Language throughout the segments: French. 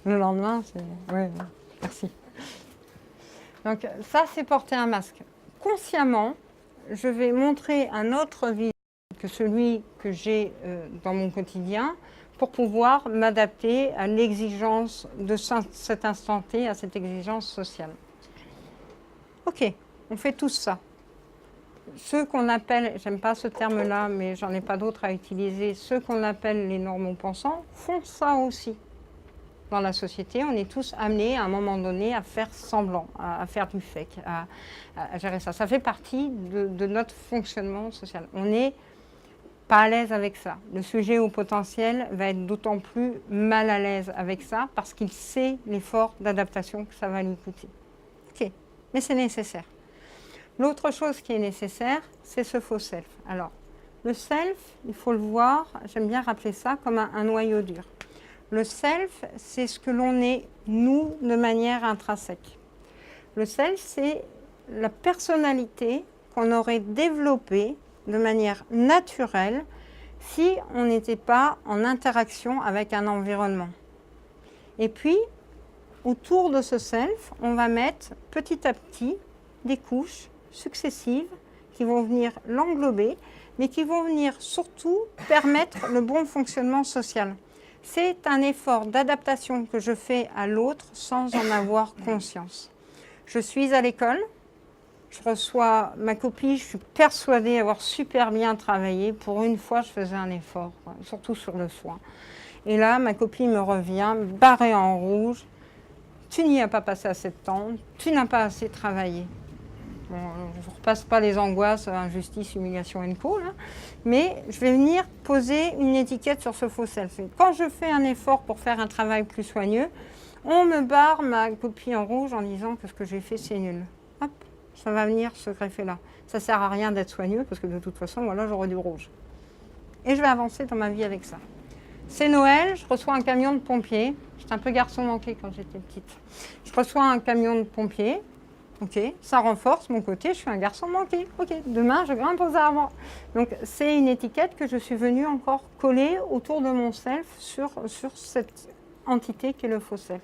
Le lendemain, c'est... Oui, merci. Donc ça, c'est porter un masque. Consciemment, je vais montrer un autre visage que celui que j'ai dans mon quotidien pour pouvoir m'adapter à l'exigence de cet instant T, à cette exigence sociale. Ok, on fait tous ça. Ceux qu'on appelle, j'aime pas ce terme-là, mais j'en ai pas d'autre à utiliser, ceux qu'on appelle les normaux-pensants font ça aussi. Dans la société, on est tous amenés à un moment donné à faire semblant, à faire du fake, à gérer ça. Ça fait partie de notre fonctionnement social. On n'est pas à l'aise avec ça. Le sujet au potentiel va être d'autant plus mal à l'aise avec ça parce qu'il sait l'effort d'adaptation que ça va lui coûter. Ok, mais c'est nécessaire. L'autre chose qui est nécessaire, c'est ce faux self. Alors, le self, il faut le voir, j'aime bien rappeler ça comme un noyau dur. Le self, c'est ce que l'on est, nous, de manière intrinsèque. Le self, c'est la personnalité qu'on aurait développée de manière naturelle si on n'était pas en interaction avec un environnement. Et puis, autour de ce self, on va mettre petit à petit des couches successives qui vont venir l'englober, mais qui vont venir surtout permettre le bon fonctionnement social. C'est un effort d'adaptation que je fais à l'autre sans en avoir conscience. Je suis à l'école, je reçois ma copie, je suis persuadée avoir super bien travaillé. Pour une fois, je faisais un effort, surtout sur le soin. Et là, ma copie me revient, barrée en rouge. Tu n'y as pas passé assez de temps, tu n'as pas assez travaillé. Bon, je ne repasse pas les angoisses, injustice, humiliation et co, là, mais je vais venir poser une étiquette sur ce faux self. Quand je fais un effort pour faire un travail plus soigneux, on me barre ma copie en rouge en disant que ce que j'ai fait, c'est nul. Hop, ça va venir se greffer là. Ça ne sert à rien d'être soigneux parce que de toute façon, voilà, j'aurai du rouge. Et je vais avancer dans ma vie avec ça. C'est Noël, je reçois un camion de pompiers. J'étais un peu garçon manqué quand j'étais petite. Je reçois un camion de pompiers. Ok, ça renforce mon côté, je suis un garçon manqué. Ok, demain je grimpe aux arbres. Donc c'est une étiquette que je suis venue encore coller autour de mon self sur cette entité qui est le faux self.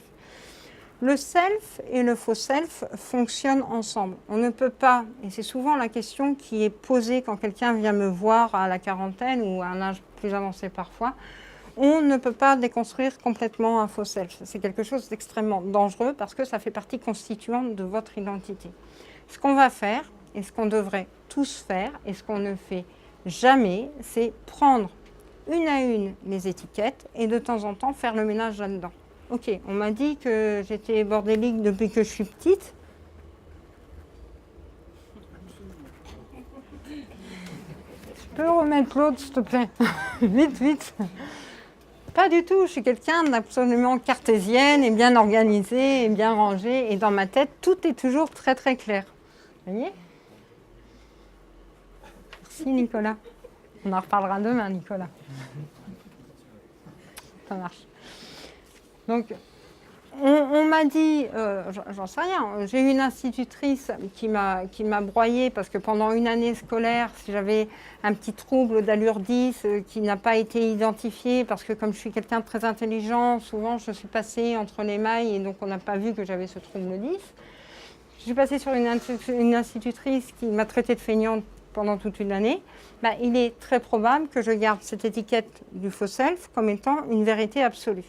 Le self et le faux self fonctionnent ensemble. On ne peut pas, et c'est souvent la question qui est posée quand quelqu'un vient me voir à la quarantaine ou à un âge plus avancé parfois, on ne peut pas déconstruire complètement un faux self. C'est quelque chose d'extrêmement dangereux parce que ça fait partie constituante de votre identité. Ce qu'on va faire, et ce qu'on devrait tous faire, et ce qu'on ne fait jamais, c'est prendre une à une les étiquettes et de temps en temps faire le ménage là-dedans. Ok, on m'a dit que j'étais bordélique depuis que je suis petite. Tu peux remettre l'autre, s'il te plaît? Vite, vite. Pas du tout, je suis quelqu'un d'absolument cartésienne et bien organisée et bien rangée. Et dans ma tête, tout est toujours très très clair. Vous voyez? Merci Nicolas. On en reparlera demain, Nicolas. Ça marche. Donc, on m'a dit, j'en sais rien, j'ai eu une institutrice qui m'a broyée parce que pendant une année scolaire, j'avais un petit trouble d'allure 10 qui n'a pas été identifié parce que comme je suis quelqu'un de très intelligent, souvent je suis passée entre les mailles et donc on n'a pas vu que j'avais ce trouble 10. Je suis passée sur une institutrice qui m'a traitée de feignante pendant toute une année. Il est très probable que je garde cette étiquette du faux self comme étant une vérité absolue.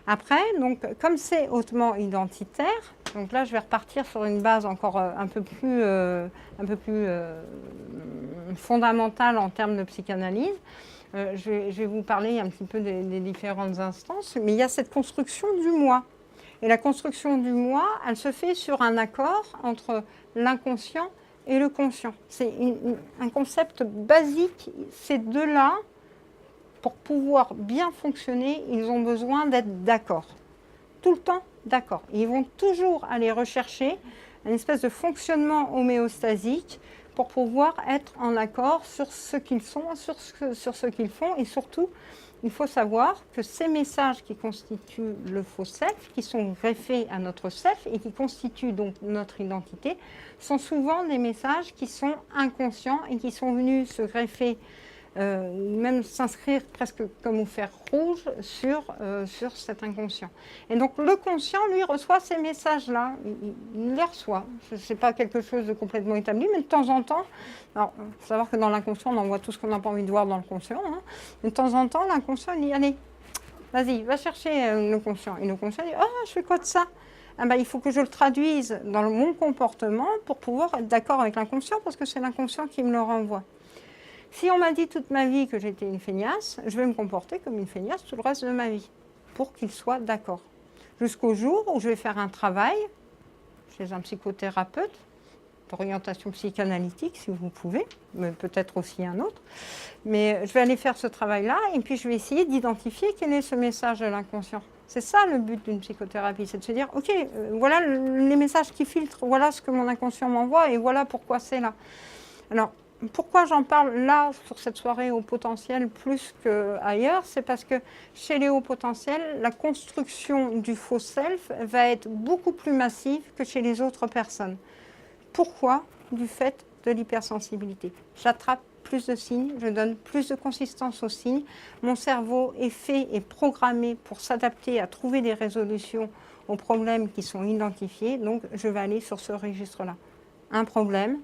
Après, donc, comme c'est hautement identitaire, donc là je vais repartir sur une base encore un peu plus fondamentale en termes de psychanalyse. Je vais vous parler un petit peu des différentes instances, mais il y a cette construction du moi. Et la construction du moi, elle se fait sur un accord entre l'inconscient et le conscient. C'est un concept basique, ces deux-là. Pour pouvoir bien fonctionner, ils ont besoin d'être d'accord. Tout le temps d'accord. Ils vont toujours aller rechercher une espèce de fonctionnement homéostasique pour pouvoir être en accord sur ce qu'ils sont, sur ce qu'ils font. Et surtout, il faut savoir que ces messages qui constituent le faux self, qui sont greffés à notre self et qui constituent donc notre identité, sont souvent des messages qui sont inconscients et qui sont venus se greffer même s'inscrire presque comme au fer rouge sur cet inconscient. Et donc le conscient, lui, reçoit ces messages-là, il les reçoit. Ce n'est pas quelque chose de complètement établi, mais de temps en temps, alors il faut savoir que dans l'inconscient, on en voit tout ce qu'on n'a pas envie de voir dans le conscient, hein, mais de temps en temps, l'inconscient dit, allez, vas-y, va chercher le conscient. Et le conscient dit, ah, je fais quoi de ça? Ah ben, il faut que je le traduise dans mon comportement pour pouvoir être d'accord avec l'inconscient, parce que c'est l'inconscient qui me le renvoie. Si on m'a dit toute ma vie que j'étais une feignasse, je vais me comporter comme une feignasse tout le reste de ma vie, pour qu'il soit d'accord. Jusqu'au jour où je vais faire un travail chez un psychothérapeute, d'orientation psychanalytique si vous pouvez, mais peut-être aussi un autre. Mais je vais aller faire ce travail-là et puis je vais essayer d'identifier quel est ce message de l'inconscient. C'est ça le but d'une psychothérapie, c'est de se dire, ok, voilà les messages qui filtrent, voilà ce que mon inconscient m'envoie et voilà pourquoi c'est là. Alors, pourquoi j'en parle là, sur cette soirée au potentiel, plus qu'ailleurs? C'est parce que chez les hauts potentiels, la construction du faux self va être beaucoup plus massive que chez les autres personnes. Pourquoi? Du fait de l'hypersensibilité. J'attrape plus de signes, je donne plus de consistance aux signes. Mon cerveau est fait et programmé pour s'adapter à trouver des résolutions aux problèmes qui sont identifiés. Donc, je vais aller sur ce registre-là. Un problème,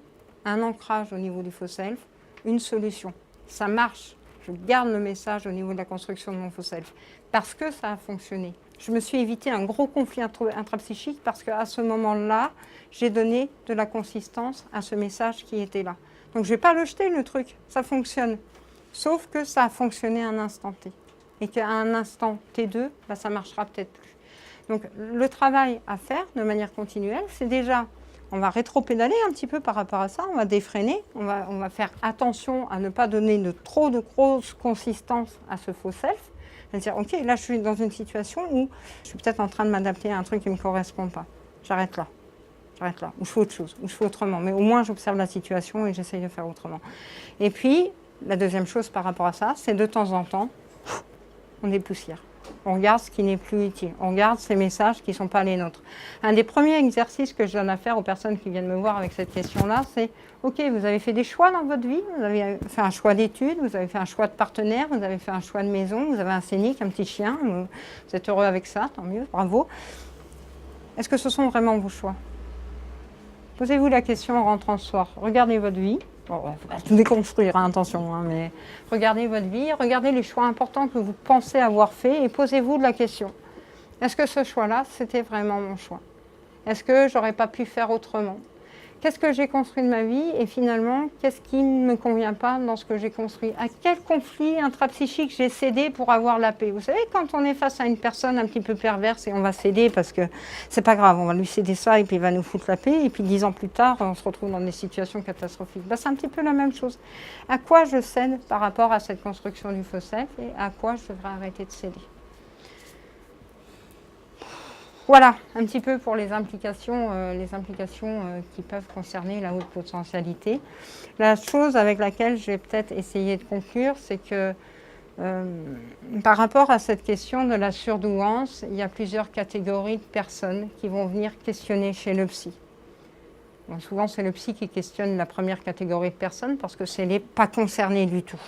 un ancrage au niveau du faux self, une solution. Ça marche. Je garde le message au niveau de la construction de mon faux self parce que ça a fonctionné. Je me suis évité un gros conflit intrapsychique parce qu'à ce moment-là, j'ai donné de la consistance à ce message qui était là. Donc je ne vais pas le jeter, le truc. Ça fonctionne. Sauf que ça a fonctionné à un instant T. Et qu'à un instant T2, bah, ça ne marchera peut-être plus. Donc le travail à faire de manière continuelle, c'est déjà... On va rétro-pédaler un petit peu par rapport à ça, on va défreiner, on va faire attention à ne pas donner trop de grosse consistance à ce faux self. C'est-à-dire, ok, là je suis dans une situation où je suis peut-être en train de m'adapter à un truc qui ne me correspond pas. J'arrête là, ou je fais autre chose, ou je fais autrement. Mais au moins j'observe la situation et j'essaye de faire autrement. Et puis, la deuxième chose par rapport à ça, c'est de temps en temps, on dépoussière. On regarde ce qui n'est plus utile. On regarde ces messages qui ne sont pas les nôtres. Un des premiers exercices que je donne à faire aux personnes qui viennent me voir avec cette question-là, c'est « Ok, vous avez fait des choix dans votre vie, vous avez fait un choix d'études, vous avez fait un choix de partenaire, vous avez fait un choix de maison, vous avez un scénic, un petit chien, vous êtes heureux avec ça, tant mieux, bravo. Est-ce que ce sont vraiment vos choix? Posez-vous la question en rentrant ce soir. Regardez votre vie. Bon, il ne faut pas tout déconstruire, hein, attention, hein, mais regardez votre vie, regardez les choix importants que vous pensez avoir faits et posez-vous la question. Est-ce que ce choix-là, c'était vraiment mon choix? Est-ce que j'aurais pas pu faire autrement? Qu'est-ce que j'ai construit de ma vie et finalement, qu'est-ce qui ne me convient pas dans ce que j'ai construit? À quel conflit intrapsychique j'ai cédé pour avoir la paix? Vous savez, quand on est face à une personne un petit peu perverse et on va céder parce que c'est pas grave, on va lui céder ça et puis il va nous foutre la paix et puis 10 ans plus tard, on se retrouve dans des situations catastrophiques. Ben, c'est un petit peu la même chose. À quoi je cède par rapport à cette construction du faux self et à quoi je devrais arrêter de céder? Voilà, un petit peu pour les implications qui peuvent concerner la haute potentialité. La chose avec laquelle je vais peut-être essayer de conclure, c'est que par rapport à cette question de la surdouance, il y a plusieurs catégories de personnes qui vont venir questionner chez le psy. Bon, souvent, c'est le psy qui questionne la première catégorie de personnes parce que c'est les pas concernés du tout.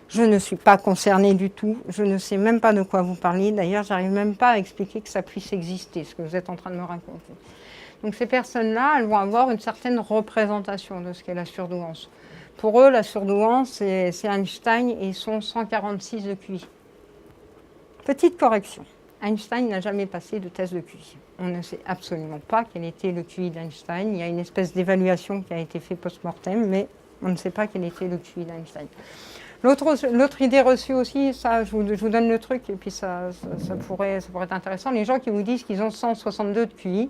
Je ne suis pas concernée du tout, je ne sais même pas de quoi vous parlez. D'ailleurs, j'arrive même pas à expliquer que ça puisse exister, ce que vous êtes en train de me raconter. Donc ces personnes-là, elles vont avoir une certaine représentation de ce qu'est la surdouance. Pour eux, la surdouance, c'est Einstein et son 146 de QI. Petite correction, Einstein n'a jamais passé de test de QI. On ne sait absolument pas quel était le QI d'Einstein. Il y a une espèce d'évaluation qui a été faite post-mortem, mais on ne sait pas quel était le QI d'Einstein. L'autre idée reçue aussi, ça, je vous donne le truc, et puis ça pourrait être intéressant. Les gens qui vous disent qu'ils ont 162 de QI,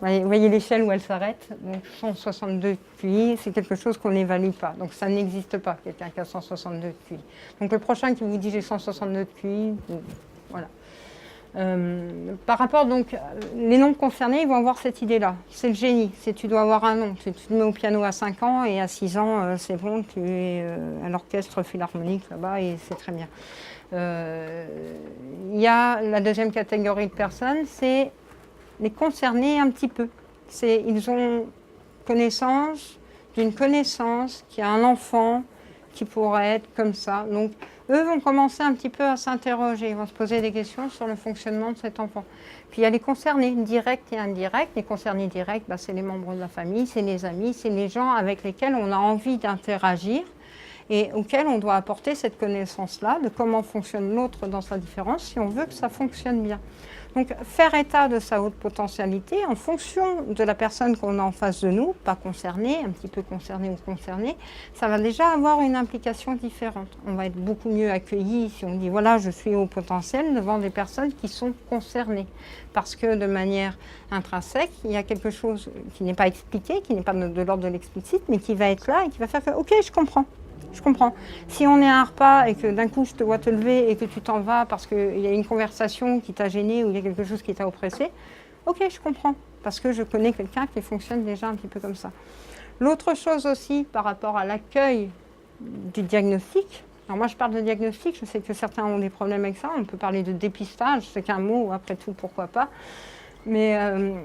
vous voyez l'échelle où elle s'arrête, donc 162 de QI, c'est quelque chose qu'on n'évalue pas. Donc ça n'existe pas, quelqu'un qui a 162 de QI. Donc le prochain qui vous dit j'ai 162 de QI, voilà. Par rapport, donc, les non concernés, ils vont avoir cette idée-là. C'est le génie, c'est tu dois avoir un nom. Tu te mets au piano à 5 ans et à 6 ans, c'est bon, tu es à l'orchestre philharmonique là-bas et c'est très bien. Il y a la deuxième catégorie de personnes, c'est les concernés un petit peu. Ils ont connaissance d'une connaissance qui a un enfant qui pourrait être comme ça. Donc, eux vont commencer un petit peu à s'interroger, ils vont se poser des questions sur le fonctionnement de cet enfant. Puis il y a les concernés directs et indirects. Les concernés directs, c'est les membres de la famille, c'est les amis, c'est les gens avec lesquels on a envie d'interagir et auxquels on doit apporter cette connaissance-là de comment fonctionne l'autre dans sa différence si on veut que ça fonctionne bien. Donc faire état de sa haute potentialité en fonction de la personne qu'on a en face de nous, pas concernée, un petit peu concernée ou concernée, ça va déjà avoir une implication différente. On va être beaucoup mieux accueilli si on dit voilà je suis haut potentiel devant des personnes qui sont concernées. Parce que de manière intrinsèque, il y a quelque chose qui n'est pas expliqué, qui n'est pas de l'ordre de l'explicite, mais qui va être là et qui va faire que ok je comprends. Je comprends. Si on est à un repas et que d'un coup je te vois te lever et que tu t'en vas parce qu'il y a une conversation qui t'a gêné ou il y a quelque chose qui t'a oppressé, ok, je comprends. Parce que je connais quelqu'un qui fonctionne déjà un petit peu comme ça. L'autre chose aussi par rapport à l'accueil du diagnostic, alors moi je parle de diagnostic, je sais que certains ont des problèmes avec ça, on peut parler de dépistage, c'est qu'un mot, après tout, pourquoi pas. Mais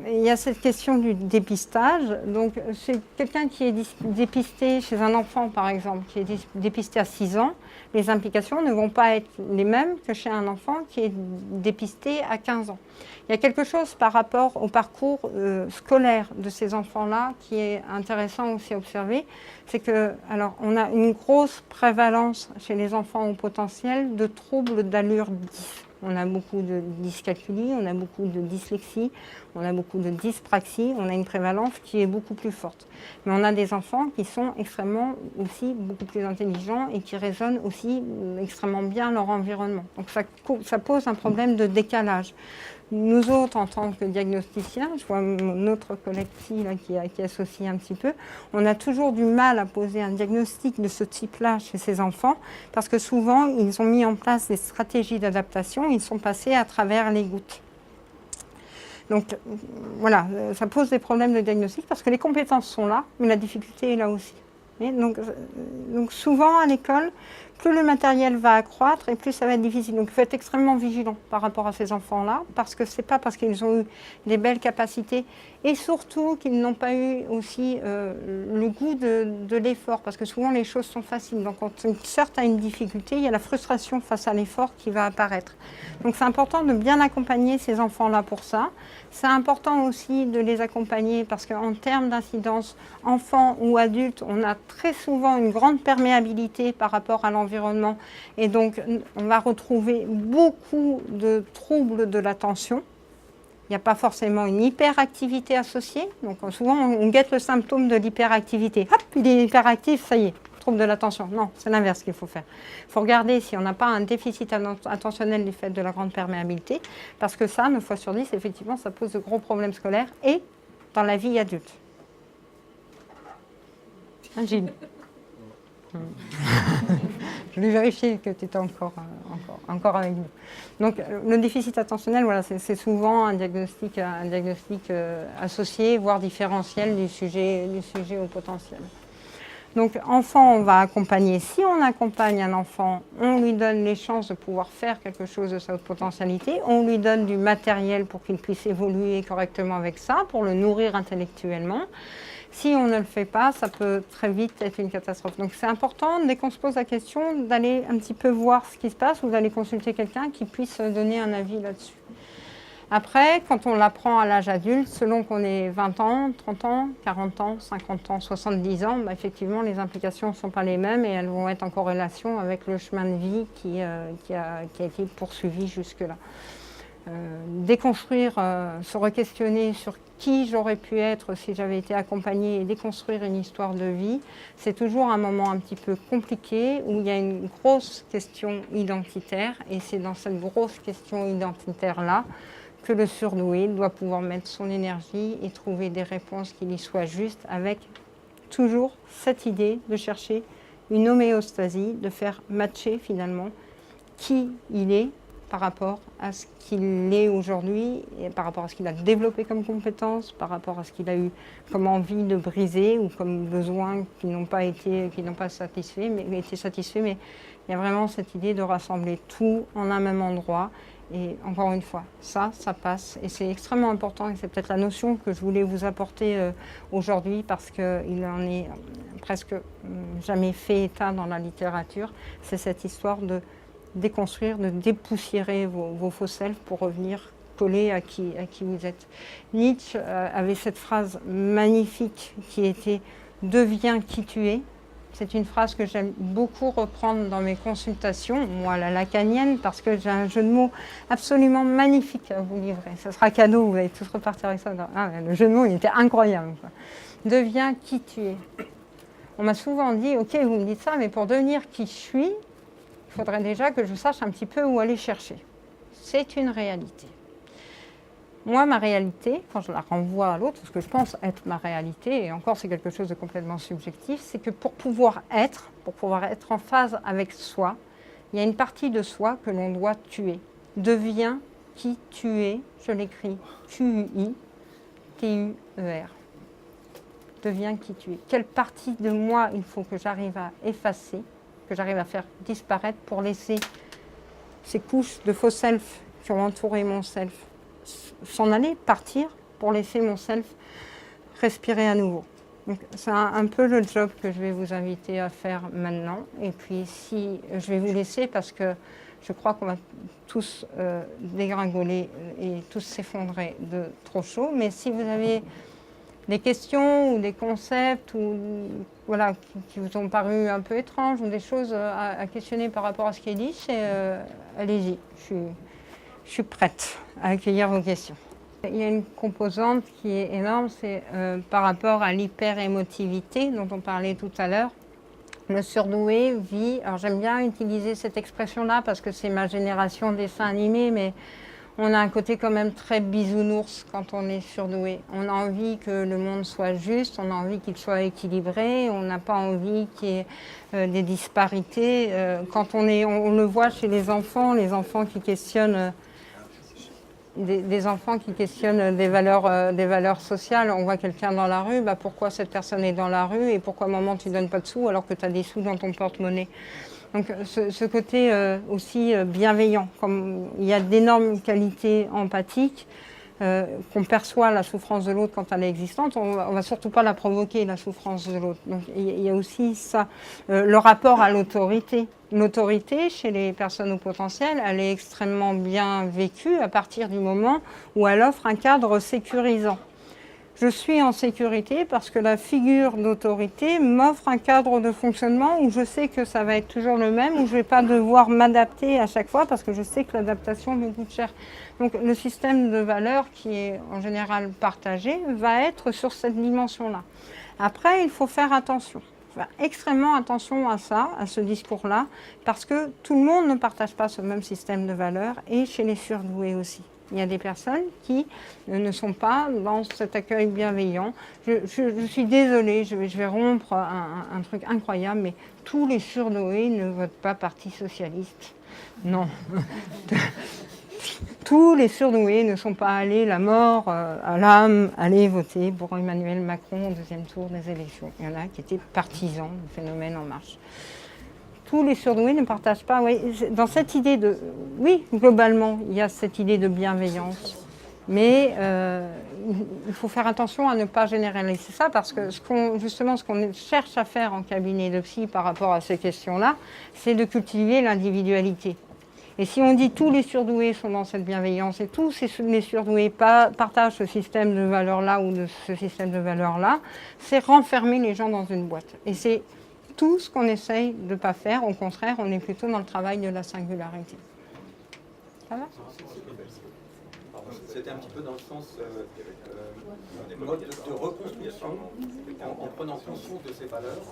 il y a cette question du dépistage. Donc, c'est quelqu'un qui est dépisté chez un enfant, par exemple, qui est dépisté à 6 ans. Les implications ne vont pas être les mêmes que chez un enfant qui est dépisté à 15 ans. Il y a quelque chose par rapport au parcours scolaire de ces enfants-là qui est intéressant aussi à observer. C'est que, alors, on a une grosse prévalence chez les enfants au potentiel de troubles d'allure 10. On a beaucoup de dyscalculie, on a beaucoup de dyslexie, on a beaucoup de dyspraxie, on a une prévalence qui est beaucoup plus forte. Mais on a des enfants qui sont extrêmement aussi beaucoup plus intelligents et qui raisonnent aussi extrêmement bien leur environnement. Donc ça pose un problème de décalage. Nous autres, en tant que diagnosticiens, je vois mon autre collègue ici là, qui associe un petit peu, on a toujours du mal à poser un diagnostic de ce type-là chez ces enfants parce que souvent, ils ont mis en place des stratégies d'adaptation, ils sont passés à travers les gouttes. Donc voilà, ça pose des problèmes de diagnostic parce que les compétences sont là, mais la difficulté est là aussi. Donc souvent à l'école, plus le matériel va accroître et plus ça va être difficile. Donc il faut être extrêmement vigilant par rapport à ces enfants-là, parce que ce n'est pas parce qu'ils ont eu des belles capacités et surtout qu'ils n'ont pas eu aussi le goût de l'effort, parce que souvent les choses sont faciles. Donc quand certes à une difficulté, il y a la frustration face à l'effort qui va apparaître. Donc c'est important de bien accompagner ces enfants-là pour ça. C'est important aussi de les accompagner parce qu'en termes d'incidence, enfants ou adultes, on a très souvent une grande perméabilité par rapport à l'environnement et donc on va retrouver beaucoup de troubles de l'attention. Il n'y a pas forcément une hyperactivité associée, donc souvent on guette le symptôme de l'hyperactivité. Hop, il est hyperactif, ça y est, trouble de l'attention. Non, c'est l'inverse qu'il faut faire. Il faut regarder si on n'a pas un déficit attentionnel du fait de la grande perméabilité, parce que ça, 9 fois sur 10, effectivement, ça pose de gros problèmes scolaires et dans la vie adulte. Hein, Gilles. Je voulais vérifier que tu étais encore avec nous. Donc, le déficit attentionnel, voilà, c'est souvent un diagnostic associé, voire différentiel du sujet au potentiel. Donc, enfant, on va accompagner. Si on accompagne un enfant, on lui donne les chances de pouvoir faire quelque chose de sa haute potentialité. On lui donne du matériel pour qu'il puisse évoluer correctement avec ça, pour le nourrir intellectuellement. Si on ne le fait pas, ça peut très vite être une catastrophe. Donc c'est important, dès qu'on se pose la question, d'aller un petit peu voir ce qui se passe ou d'aller consulter quelqu'un qui puisse donner un avis là-dessus. Après, quand on l'apprend à l'âge adulte, selon qu'on ait 20 ans, 30 ans, 40 ans, 50 ans, 70 ans, effectivement, les implications ne sont pas les mêmes et elles vont être en corrélation avec le chemin de vie qui a été poursuivi jusque-là. Déconstruire, se re-questionner sur qui j'aurais pu être si j'avais été accompagnée et déconstruire une histoire de vie, c'est toujours un moment un petit peu compliqué où il y a une grosse question identitaire et c'est dans cette grosse question identitaire-là que le surdoué doit pouvoir mettre son énergie et trouver des réponses qui lui soient justes avec toujours cette idée de chercher une homéostasie, de faire matcher finalement qui il est par rapport à ce qu'il est aujourd'hui, et par rapport à ce qu'il a développé comme compétence, par rapport à ce qu'il a eu comme envie de briser ou comme besoins qui n'ont pas été satisfaits, mais il y a vraiment cette idée de rassembler tout en un même endroit Et encore une fois, ça passe. Et c'est extrêmement important. Et c'est peut-être la notion que je voulais vous apporter aujourd'hui parce qu'il en est presque jamais fait état dans la littérature. C'est cette histoire de déconstruire, de dépoussiérer vos faux selfs pour revenir coller à qui vous êtes. Nietzsche avait cette phrase magnifique qui était « deviens qui tu es ». C'est une phrase que j'aime beaucoup reprendre dans mes consultations, moi la lacanienne, parce que j'ai un jeu de mots absolument magnifique à vous livrer. Ça sera cadeau, vous allez tous repartir avec ça. Le jeu de mots, il était incroyable, quoi. Deviens qui tu es. On m'a souvent dit, ok, vous me dites ça, mais pour devenir qui je suis, il faudrait déjà que je sache un petit peu où aller chercher. C'est une réalité. Moi, ma réalité, quand je la renvoie à l'autre, ce que je pense être ma réalité, et encore c'est quelque chose de complètement subjectif, c'est que pour pouvoir être en phase avec soi, il y a une partie de soi que l'on doit tuer. Deviens qui tu es, je l'écris Q-U-I, T-U-E-R. Deviens qui tu es. Quelle partie de moi il faut que j'arrive à effacer, que j'arrive à faire disparaître pour laisser ces couches de faux self qui ont entouré mon self s'en aller, partir, pour laisser mon self respirer à nouveau. C'est un peu le job que je vais vous inviter à faire maintenant. Et puis si je vais vous laisser parce que je crois qu'on va tous dégringoler et tous s'effondrer de trop chaud. Mais si vous avez des questions ou des concepts ou, voilà, qui vous ont paru un peu étranges ou des choses à questionner par rapport à ce qui est dit, allez-y. Je suis prête à accueillir vos questions. Il y a une composante qui est énorme, c'est par rapport à l'hyper-émotivité dont on parlait tout à l'heure. Le surdoué vit, alors j'aime bien utiliser cette expression-là parce que c'est ma génération dessin animé, mais on a un côté quand même très bisounours quand on est surdoué. On a envie que le monde soit juste, on a envie qu'il soit équilibré, on n'a pas envie qu'il y ait des disparités. Quand on le voit chez les enfants qui questionnent des enfants qui questionnent des valeurs sociales. On voit quelqu'un dans la rue, bah pourquoi cette personne est dans la rue et pourquoi maman tu donnes pas de sous alors que tu as des sous dans ton porte-monnaie. Donc ce côté aussi bienveillant, comme il y a d'énormes qualités empathiques, qu'on perçoit la souffrance de l'autre quand elle est existante, on va surtout pas la provoquer, la souffrance de l'autre. Donc il y a aussi ça, le rapport à l'autorité. L'autorité, chez les personnes au potentiel, elle est extrêmement bien vécue à partir du moment où elle offre un cadre sécurisant. Je suis en sécurité parce que la figure d'autorité m'offre un cadre de fonctionnement où je sais que ça va être toujours le même, où je ne vais pas devoir m'adapter à chaque fois parce que je sais que l'adaptation me coûte cher. Donc le système de valeurs qui est en général partagé va être sur cette dimension-là. Après, il faut faire attention. Faire extrêmement attention à ça, à ce discours-là, parce que tout le monde ne partage pas ce même système de valeurs et chez les surdoués aussi. Il y a des personnes qui ne sont pas dans cet accueil bienveillant. Je suis désolée, je vais rompre un truc incroyable, mais tous les surdoués ne votent pas Parti socialiste. Non. Tous les surdoués ne sont pas allés la mort à l'âme, aller voter pour Emmanuel Macron au deuxième tour des élections. Il y en a qui étaient partisans du phénomène En Marche. Tous les surdoués ne partagent pas. Oui, dans cette idée de... Oui, globalement, il y a cette idée de bienveillance. Mais il faut faire attention à ne pas généraliser ça parce que ce qu'on cherche à faire en cabinet de psy par rapport à ces questions-là, c'est de cultiver l'individualité. Et si on dit tous les surdoués sont dans cette bienveillance et tous les surdoués partagent ce système de valeurs-là ou de ce système de valeurs-là, c'est renfermer les gens dans une boîte. Et c'est tout ce qu'on essaye de ne pas faire. Au contraire, on est plutôt dans le travail de la singularité. Ça va ? C'était un petit peu dans le sens mode de reconstruction en prenant conscience de ces valeurs,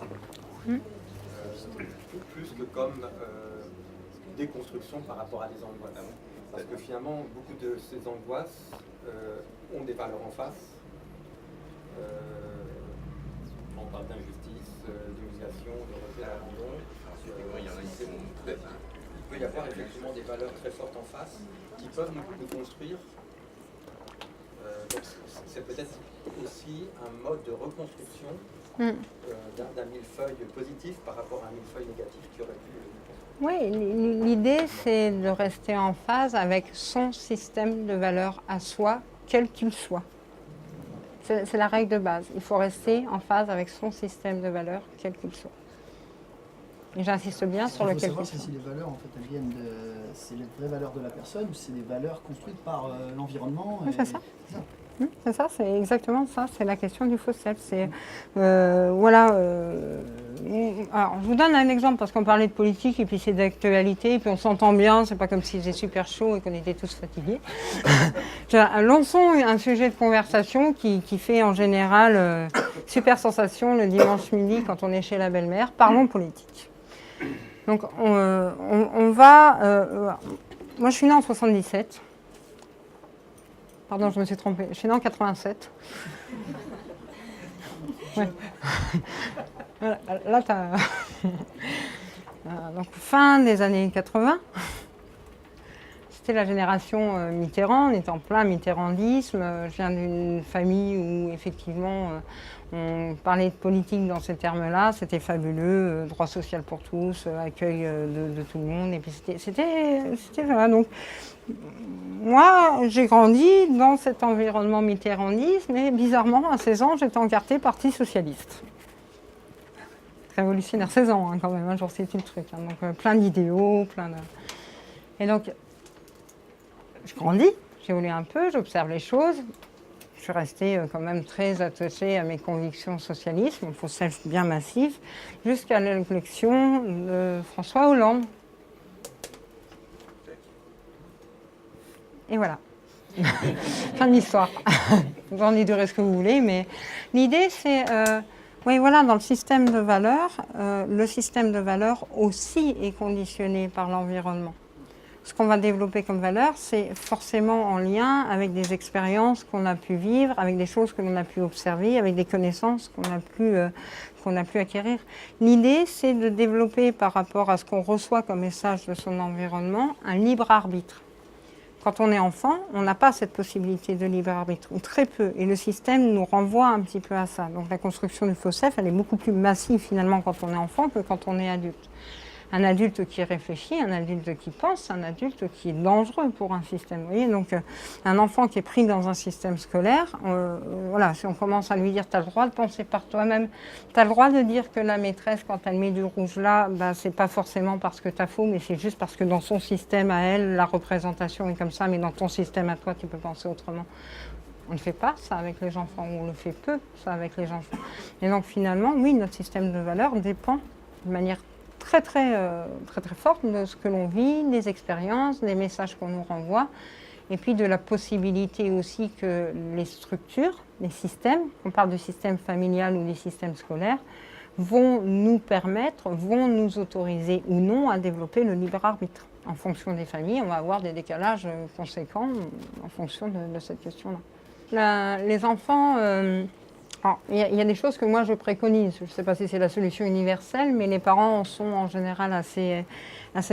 plus que comme déconstruction par rapport à des angoisses. Parce que finalement, beaucoup de ces angoisses ont des valeurs en face. On parle d'injustice, d'humiliation, de rejet, d'abandon. Il peut y avoir effectivement des valeurs très fortes en face qui peuvent nous construire. Donc c'est peut-être aussi un mode de reconstruction d'un millefeuille positif par rapport à un millefeuille négatif qui aurait pu... Oui, l'idée, c'est de rester en phase avec son système de valeurs à soi, quel qu'il soit. C'est la règle de base. Il faut rester en phase avec son système de valeurs, quel qu'il soit. Et j'insiste bien sur le quel qu'il soit. Si les valeurs, en fait, elles viennent de... C'est les vraies valeurs de la personne ou c'est des valeurs construites par l'environnement? C'est ça. C'est ça, c'est exactement ça. C'est la question du faux self. C'est voilà. Alors, je vous donne un exemple parce qu'on parlait de politique et puis c'est d'actualité et puis on s'entend bien. C'est pas comme s'il faisait super chaud et qu'on était tous fatigués. Lançons un sujet de conversation qui fait en général super sensation le dimanche midi quand on est chez la belle-mère. Parlons politique. Donc on va. Moi, je suis née en 77. Pardon, je me suis trompée. Je suis née en 87. Ouais. Là, tu as... Donc, fin des années 80. C'était la génération Mitterrand. On était en plein mitterrandisme. Je viens d'une famille où, effectivement, on parlait de politique dans ces termes-là. C'était fabuleux. Droit social pour tous, accueil de tout le monde. Et puis, c'était voilà. Donc, moi, j'ai grandi dans cet environnement mitterrandisme, mais bizarrement, à 16 ans, j'étais encartée Parti socialiste. Révolutionnaire, 16 ans quand même, genre c'est le truc. Donc plein d'idéaux, plein de... Et donc, je grandis, j'évolue un peu, j'observe les choses. Je suis restée quand même très attachée à mes convictions socialistes, mon faux self bien massif, jusqu'à l'élection de François Hollande. Et voilà. Fin de l'histoire. Vous en direz ce que vous voulez, mais l'idée c'est, oui voilà, dans le système de valeurs aussi est conditionné par l'environnement. Ce qu'on va développer comme valeur, c'est forcément en lien avec des expériences qu'on a pu vivre, avec des choses que l'on a pu observer, avec des connaissances qu'on a pu acquérir. L'idée, c'est de développer par rapport à ce qu'on reçoit comme message de son environnement, un libre arbitre. Quand on est enfant, on n'a pas cette possibilité de libre arbitre, ou très peu, et le système nous renvoie un petit peu à ça. Donc la construction du faux self, elle est beaucoup plus massive finalement quand on est enfant que quand on est adulte. Un adulte qui réfléchit, un adulte qui pense, un adulte qui est dangereux pour un système. Vous voyez, donc un enfant qui est pris dans un système scolaire, voilà, si on commence à lui dire « tu as le droit de penser par toi-même, tu as le droit de dire que la maîtresse, quand elle met du rouge là, bah, c'est pas forcément parce que tu as faux, mais c'est juste parce que dans son système à elle, la représentation est comme ça, mais dans ton système à toi, tu peux penser autrement ». On ne fait pas ça avec les enfants, ou on le fait peu, ça, avec les enfants. Et donc finalement, oui, notre système de valeurs dépend de manière très forte de ce que l'on vit, des expériences, des messages qu'on nous renvoie, et puis de la possibilité aussi que les structures, les systèmes, on parle de système familial ou des systèmes scolaires, vont nous permettre, vont nous autoriser ou non à développer le libre arbitre. En fonction des familles, on va avoir des décalages conséquents en fonction de cette question-là. Les enfants... il y a des choses que moi je préconise, je ne sais pas si c'est la solution universelle, mais les parents en sont en général assez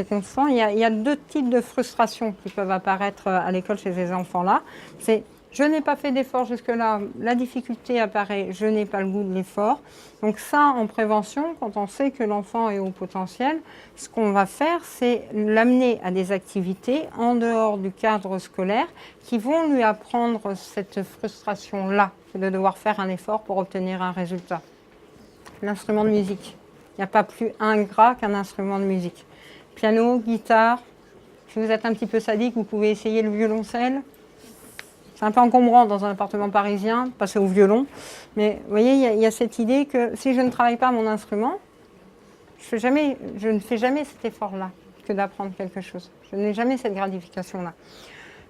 constants. Il y a deux types de frustrations qui peuvent apparaître à l'école chez ces enfants-là. C'est je n'ai pas fait d'effort jusque-là, la difficulté apparaît, je n'ai pas le goût de l'effort. Donc ça, en prévention, quand on sait que l'enfant est au potentiel, ce qu'on va faire, c'est l'amener à des activités en dehors du cadre scolaire qui vont lui apprendre cette frustration-là, de devoir faire un effort pour obtenir un résultat. L'instrument de musique. Il n'y a pas plus ingrat qu'un instrument de musique. Piano, guitare. Si vous êtes un petit peu sadique, vous pouvez essayer le violoncelle. C'est un peu encombrant dans un appartement parisien, passer au violon. Mais vous voyez, il y a cette idée que si je ne travaille pas mon instrument, je ne fais jamais cet effort-là que d'apprendre quelque chose. Je n'ai jamais cette gratification-là.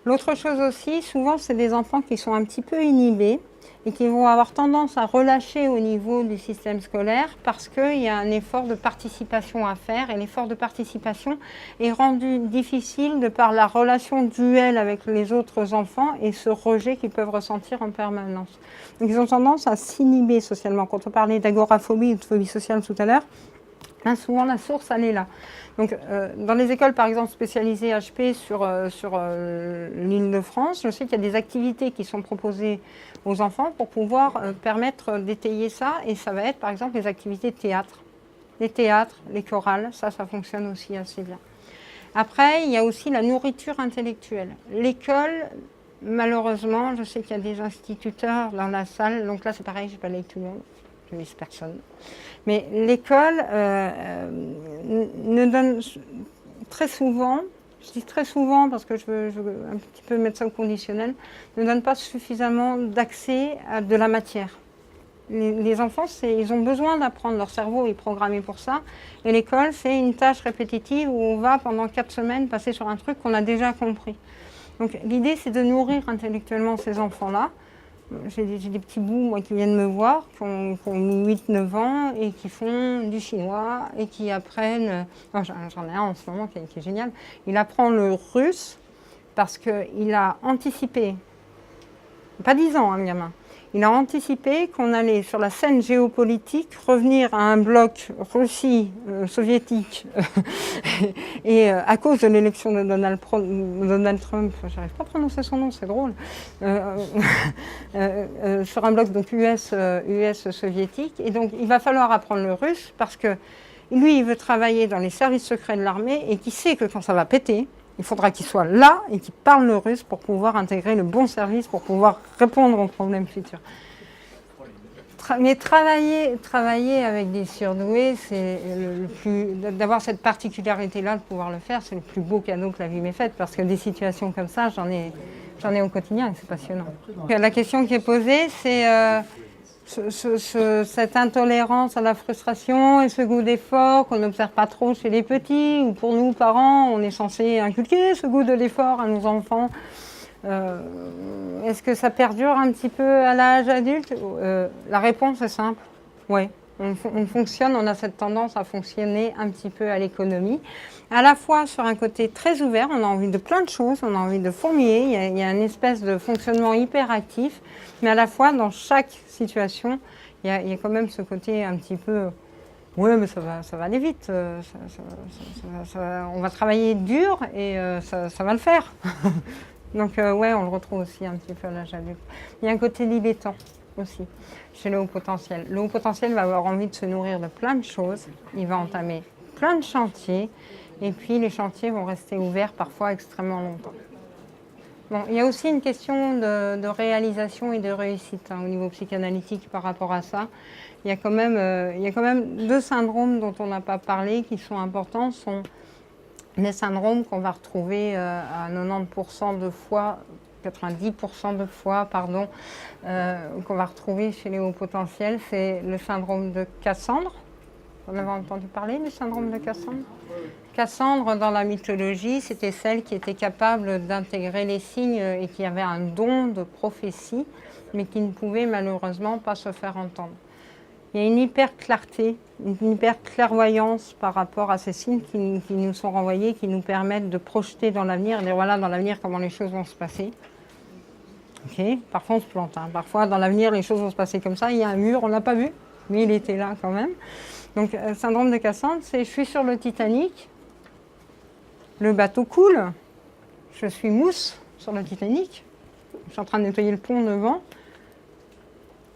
L'autre chose aussi, souvent, c'est des enfants qui sont un petit peu inhibés et qui vont avoir tendance à relâcher au niveau du système scolaire parce qu'il y a un effort de participation à faire et l'effort de participation est rendu difficile de par la relation duelle avec les autres enfants et ce rejet qu'ils peuvent ressentir en permanence. Donc ils ont tendance à s'inhiber socialement. Quand on parlait d'agoraphobie ou de phobie sociale tout à l'heure, Hein, souvent, la source, elle est là. Donc, dans les écoles, par exemple, spécialisées HP sur l'Île-de-France, je sais qu'il y a des activités qui sont proposées aux enfants pour pouvoir permettre d'étayer ça. Et ça va être, par exemple, les activités de théâtre. Les théâtres, les chorales, ça fonctionne aussi assez bien. Après, il y a aussi la nourriture intellectuelle. L'école, malheureusement, je sais qu'il y a des instituteurs dans la salle. Donc là, c'est pareil, je n'ai pas avec tout le monde. Je ne vise personne. Mais l'école ne donne très souvent, je dis très souvent parce que je veux un petit peu mettre ça au conditionnel, ne donne pas suffisamment d'accès à de la matière. Les enfants, ils ont besoin d'apprendre, leur cerveau est programmé pour ça. Et l'école, c'est une tâche répétitive où on va pendant 4 semaines passer sur un truc qu'on a déjà compris. Donc l'idée, c'est de nourrir intellectuellement ces enfants-là. J'ai des petits bouts, moi, qui viennent me voir, qui ont 8-9 ans et qui font du chinois et qui apprennent... J'en ai un en ce moment qui est génial. Il apprend le russe parce qu'il a anticipé, pas 10 ans, hein, le gamin, il a anticipé qu'on allait, sur la scène géopolitique, revenir à un bloc Russie, soviétique, et à cause de l'élection de Donald Trump, j'arrive pas à prononcer son nom, c'est drôle, sur un bloc donc US soviétique. Et donc, il va falloir apprendre le russe parce que lui, il veut travailler dans les services secrets de l'armée et qui sait que quand ça va péter, il faudra qu'il soit là et qu'il parle le russe pour pouvoir intégrer le bon service, pour pouvoir répondre aux problèmes futurs. Mais travailler avec des surdoués, c'est d'avoir cette particularité-là, de pouvoir le faire, c'est le plus beau cadeau que la vie m'ait fait, parce que des situations comme ça, j'en ai au quotidien et c'est passionnant. La question qui est posée, c'est cette intolérance à la frustration et ce goût d'effort qu'on n'observe pas trop chez les petits, ou pour nous, parents, on est censé inculquer ce goût de l'effort à nos enfants. Est-ce que ça perdure un petit peu à l'âge adulte? La réponse est simple, oui. On fonctionne, on a cette tendance à fonctionner un petit peu à l'économie. À la fois sur un côté très ouvert, on a envie de plein de choses, on a envie de fourmiller, il y a une espèce de fonctionnement hyper actif, mais à la fois dans chaque situation, il y a quand même ce côté un petit peu, oui mais ça va aller vite, on va travailler dur et ça va le faire. Donc ouais, on le retrouve aussi un petit peu à l'âge adulte. Il y a un côté dilettant aussi chez le haut potentiel. Le haut potentiel va avoir envie de se nourrir de plein de choses, il va entamer plein de chantiers et puis les chantiers vont rester ouverts parfois extrêmement longtemps. Bon, il y a aussi une question de réalisation et de réussite au niveau psychanalytique par rapport à ça. Il y a quand même 2 syndromes dont on n'a pas parlé qui sont importants, sont les syndromes qu'on va retrouver à 90% de fois, 90% de fois, pardon, qu'on va retrouver chez les hauts potentiels, c'est le syndrome de Cassandre. Vous en avez entendu parler du syndrome de Cassandre? Cassandre, dans la mythologie, c'était celle qui était capable d'intégrer les signes et qui avait un don de prophétie, mais qui ne pouvait malheureusement pas se faire entendre. Il y a une hyper clarté, une hyper clairvoyance par rapport à ces signes qui nous sont renvoyés, qui nous permettent de projeter dans l'avenir, dire voilà dans l'avenir comment les choses vont se passer. Okay. Parfois on se plante, hein. Parfois dans l'avenir les choses vont se passer comme ça, il y a un mur, on ne l'a pas vu, mais il était là quand même. Donc syndrome de Cassandre, c'est je suis sur le Titanic, le bateau coule, je suis mousse sur le Titanic, je suis en train de nettoyer le pont devant.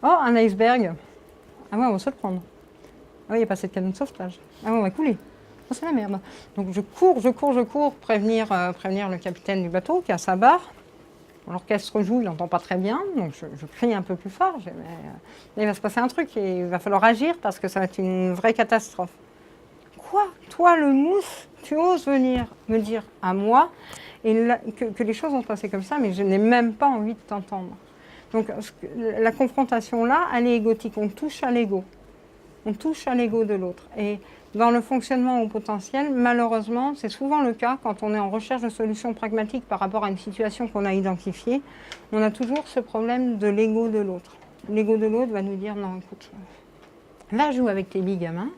Oh, un iceberg. Ah ouais, on va se le prendre. Ah ouais, il n'y a pas assez de canot de sauvetage. Ah ouais, on va couler. Oh, c'est la merde. Donc je cours, prévenir le capitaine du bateau qui a sa barre. L'orchestre joue, il n'entend pas très bien, donc je crie un peu plus fort. Il va se passer un truc et il va falloir agir parce que ça va être une vraie catastrophe. Quoi? Toi, le mousse, tu oses venir me dire à moi que les choses vont se passer comme ça, mais je n'ai même pas envie de t'entendre. Donc la confrontation là, elle est égotique, on touche à l'ego. On touche à l'ego de l'autre. Et dans le fonctionnement au potentiel, malheureusement, c'est souvent le cas quand on est en recherche de solutions pragmatiques par rapport à une situation qu'on a identifiée, on a toujours ce problème de l'ego de l'autre. L'ego de l'autre va nous dire non, écoute, va jouer avec tes billes, gamin,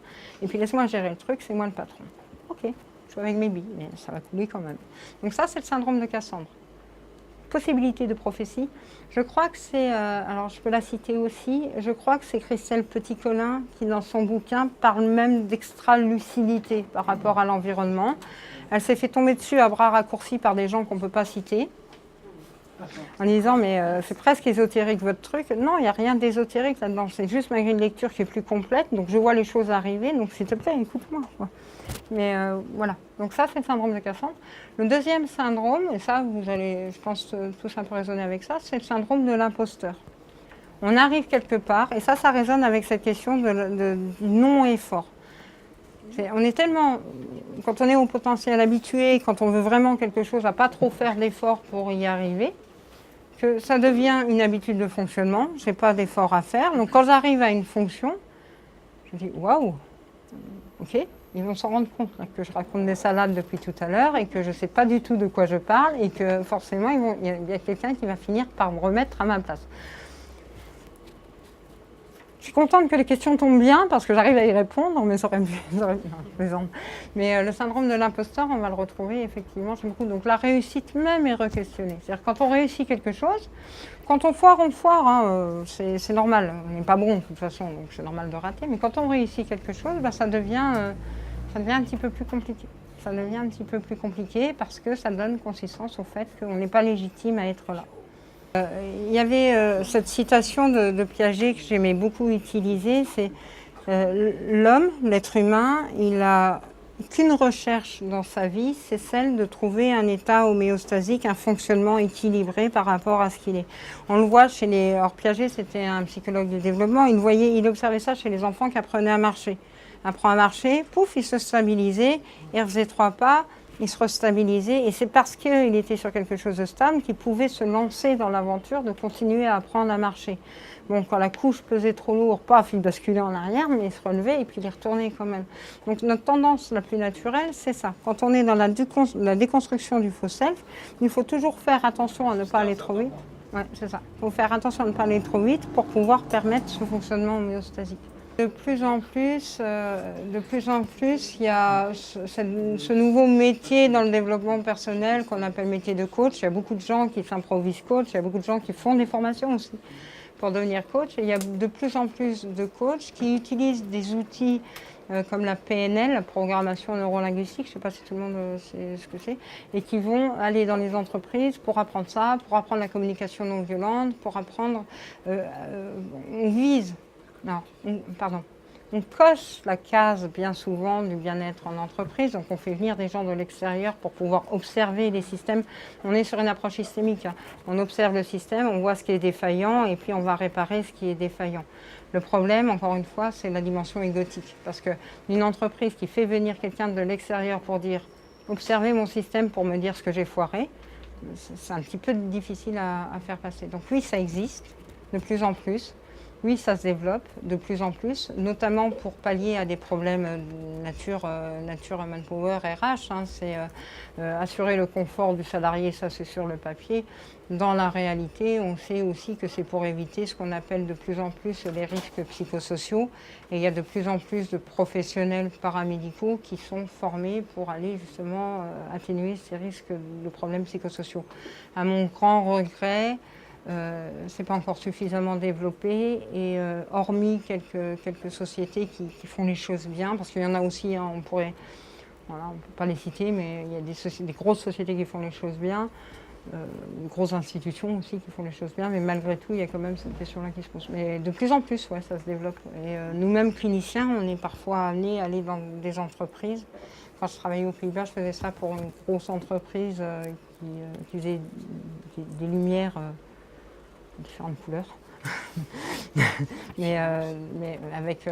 et puis laisse-moi gérer le truc, c'est moi le patron. Ok, je joue avec mes billes, mais ça va couler quand même. Donc ça, c'est le syndrome de Cassandre. possibilité de prophétie. Je crois que c'est, alors je peux la citer aussi, je crois que c'est Christelle Petit-Colin qui, dans son bouquin, parle même d'extra-lucidité par rapport à l'environnement. Elle s'est fait tomber dessus à bras raccourcis par des gens qu'on ne peut pas citer, en disant mais c'est presque ésotérique votre truc. Non, il n'y a rien d'ésotérique là-dedans, c'est juste ma grille de lecture qui est plus complète, donc je vois les choses arriver, donc s'il te plaît, écoute-moi, quoi. Mais voilà, donc ça c'est le syndrome de Cassandre. Le deuxième syndrome, et ça vous allez, je pense, tous un peu raisonner avec ça, c'est le syndrome de l'imposteur. On arrive quelque part, et ça résonne avec cette question du non-effort. On est tellement, quand on est au potentiel habitué, quand on veut vraiment quelque chose, à pas trop faire d'efforts pour y arriver, que ça devient une habitude de fonctionnement, je n'ai pas d'effort à faire. Donc quand j'arrive à une fonction, je dis waouh, ok. Ils vont s'en rendre compte là, que je raconte des salades depuis tout à l'heure et que je ne sais pas du tout de quoi je parle et que forcément, il y a quelqu'un qui va finir par me remettre à ma place. Je suis contente que les questions tombent bien parce que j'arrive à y répondre, mais ça aurait pu... Non, je plaisante. Mais le syndrome de l'imposteur, on va le retrouver effectivement chez beaucoup. Donc la réussite même est re-questionnée. C'est-à-dire quand on réussit quelque chose, quand on foire, hein, c'est normal. On n'est pas bon de toute façon, donc c'est normal de rater. Mais quand on réussit quelque chose, bah, ça devient un petit peu plus compliqué. Ça devient un petit peu plus compliqué parce que ça donne consistance au fait qu'on n'est pas légitime à être là. Il y avait cette citation de Piaget que j'aimais beaucoup utiliser, c'est l'homme, l'être humain, il n'a qu'une recherche dans sa vie, c'est celle de trouver un état homéostasique, un fonctionnement équilibré par rapport à ce qu'il est. On le voit chez les... Alors Piaget, c'était un psychologue du développement, il observait ça chez les enfants qui apprenaient à marcher. Apprend à marcher, pouf, il se stabilisait, il refaisait 3 pas, il se restabilisait, et c'est parce qu'il était sur quelque chose de stable qu'il pouvait se lancer dans l'aventure de continuer à apprendre à marcher. Bon, quand la couche pesait trop lourd, paf, il basculait en arrière, mais il se relevait et puis il retournait quand même. Donc notre tendance la plus naturelle, c'est ça. Quand on est dans la déconstruction du faux self, il faut toujours faire attention à ne pas aller trop vite. Ouais, c'est ça. Il faut faire attention à ne pas aller trop vite pour pouvoir permettre ce fonctionnement homéostasique. De plus en plus, il y a ce nouveau métier dans le développement personnel qu'on appelle métier de coach. Il y a beaucoup de gens qui s'improvisent coach, il y a beaucoup de gens qui font des formations aussi pour devenir coach. Et il y a de plus en plus de coachs qui utilisent des outils comme la PNL, la programmation neurolinguistique, je ne sais pas si tout le monde sait ce que c'est, et qui vont aller dans les entreprises pour apprendre ça, pour apprendre la communication non violente, pour apprendre... on vise... Non, on coche la case bien souvent du bien-être en entreprise, donc on fait venir des gens de l'extérieur pour pouvoir observer les systèmes. On est sur une approche systémique, hein. On observe le système, on voit ce qui est défaillant et puis on va réparer ce qui est défaillant. Le problème, encore une fois, c'est la dimension égotique, parce qu'une entreprise qui fait venir quelqu'un de l'extérieur pour dire « observez mon système pour me dire ce que j'ai foiré », c'est un petit peu difficile à faire passer. Donc oui, ça existe de plus en plus. Oui, ça se développe de plus en plus, notamment pour pallier à des problèmes de nature manpower, RH. Hein, c'est assurer le confort du salarié, ça c'est sur le papier. Dans la réalité, on sait aussi que c'est pour éviter ce qu'on appelle de plus en plus les risques psychosociaux. Et il y a de plus en plus de professionnels paramédicaux qui sont formés pour aller justement atténuer ces risques de problèmes psychosociaux. À mon grand regret, c'est pas encore suffisamment développé et hormis quelques sociétés qui font les choses bien, parce qu'il y en a aussi, hein, on peut pas les citer, mais il y a des grosses sociétés qui font les choses bien, de grosses institutions aussi qui font les choses bien, mais malgré tout, il y a quand même cette question-là qui se pose. Mais de plus en plus, ouais, ça se développe. Et nous-mêmes, cliniciens, on est parfois amenés à aller dans des entreprises. Quand je travaillais aux Pays-Bas, je faisais ça pour une grosse entreprise qui faisait des lumières différentes couleurs, mais avec